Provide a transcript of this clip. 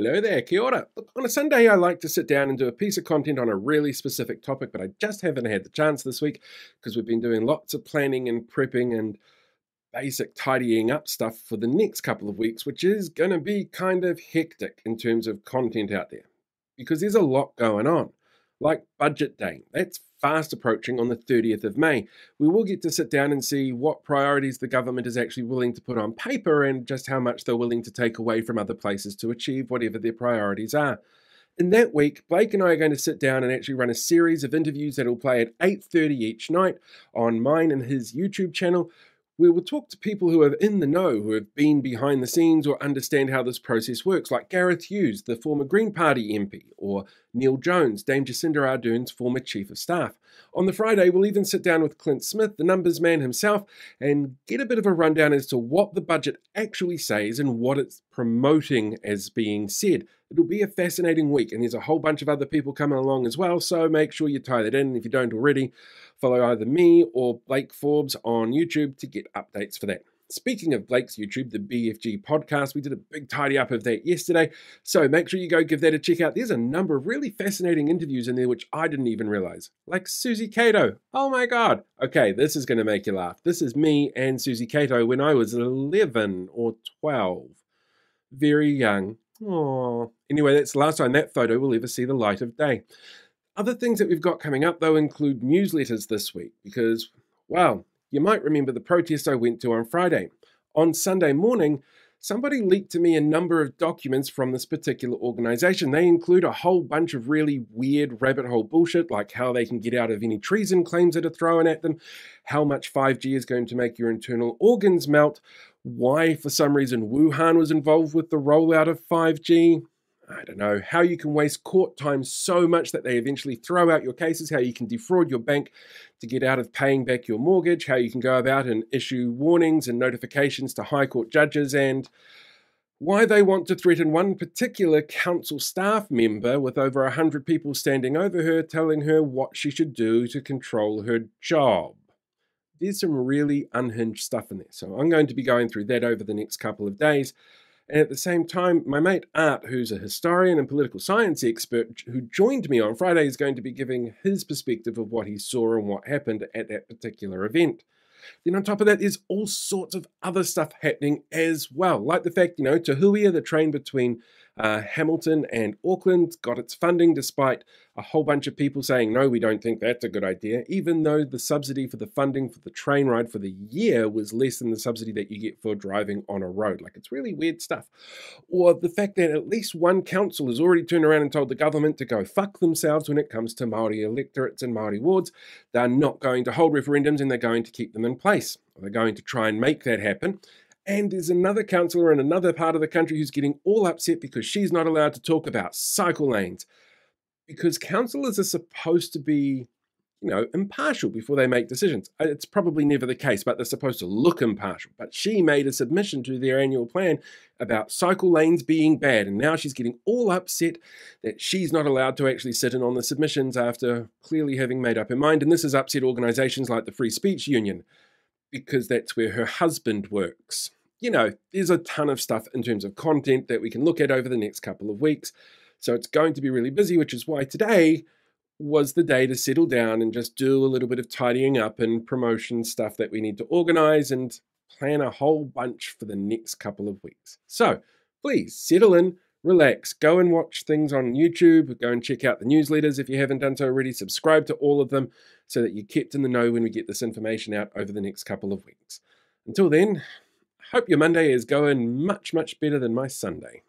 Hello there, kia ora. Look, on a Sunday, I like to sit down and do a piece of content on a really specific topic, but I just haven't had the chance this week because we've been doing lots of planning and prepping and basic tidying up stuff for the next couple of weeks, which is going to be kind of hectic in terms of content out there because there's a lot going on. Like Budget Day, that's fast approaching on the 30th of May. We will get to sit down and see what priorities the government is actually willing to put on paper and just how much they're willing to take away from other places to achieve whatever their priorities are. In that week, Blake and I are going to sit down and actually run a series of interviews that will play at 8:30 each night on mine and his YouTube channel. We will talk to people who are in the know, who have been behind the scenes or understand how this process works, like Gareth Hughes, the former Green Party MP, or Neil Jones, Dame Jacinda Ardern's former Chief of Staff. On the Friday, we'll even sit down with Clint Smith, the numbers man himself, and get a bit of a rundown as to what the budget actually says and what it's promoting as being said. It'll be a fascinating week, and there's a whole bunch of other people coming along as well, so make sure you tie that in. If you don't already, follow either me or Blake Forbes on YouTube to get updates for that. Speaking of Blake's YouTube, the BFG podcast, we did a big tidy up of that yesterday, so make sure you go give that a check out. There's a number of really fascinating interviews in there which I didn't even realize, like Susie Cato. Oh my God. Okay, this is going to make you laugh. This is me and Susie Cato when I was 11 or 12. Very young. Aww. Anyway, that's the last time that photo will ever see the light of day. Other things that we've got coming up, though, include newsletters this week because, well, you might remember the protest I went to on Friday. On Sunday morning, somebody leaked to me a number of documents from this particular organization. They include a whole bunch of really weird rabbit hole bullshit, like how they can get out of any treason claims that are thrown at them, how much 5G is going to make your internal organs melt, why, for some reason, Wuhan was involved with the rollout of 5G. I don't know, how you can waste court time so much that they eventually throw out your cases, how you can defraud your bank to get out of paying back your mortgage, how you can go about and issue warnings and notifications to High Court judges, and why they want to threaten one particular council staff member with over 100 people standing over her telling her what she should do to control her job. There's some really unhinged stuff in there, so I'm going to be going through that over the next couple of days. And at the same time, my mate Art, who's a historian and political science expert who joined me on Friday, is going to be giving his perspective of what he saw and what happened at that particular event. Then on top of that, there's all sorts of other stuff happening as well, like the fact, Tahuia, the train between Hamilton and Auckland, got its funding despite a whole bunch of people saying, no, we don't think that's a good idea, even though the subsidy for the funding for the train ride for the year was less than the subsidy that you get for driving on a road. Like, it's really weird stuff. Or the fact that at least one council has already turned around and told the government to go fuck themselves when it comes to Māori electorates and Māori wards. They're not going to hold referendums and they're going to keep them in place. They're going to try and make that happen. And there's another councillor in another part of the country who's getting all upset because she's not allowed to talk about cycle lanes. Because councillors are supposed to be, impartial before they make decisions. It's probably never the case, but they're supposed to look impartial. But she made a submission to their annual plan about cycle lanes being bad, and now she's getting all upset that she's not allowed to actually sit in on the submissions after clearly having made up her mind. And this has upset organisations like the Free Speech Union, because that's where her husband works. There's a ton of stuff in terms of content that we can look at over the next couple of weeks. So it's going to be really busy, which is why today was the day to settle down and just do a little bit of tidying up and promotion stuff that we need to organize and plan a whole bunch for the next couple of weeks. So please settle in, relax, go and watch things on YouTube, go and check out the newsletters if you haven't done so already, subscribe to all of them so that you're kept in the know when we get this information out over the next couple of weeks. Until then, I hope your Monday is going much, much better than my Sunday.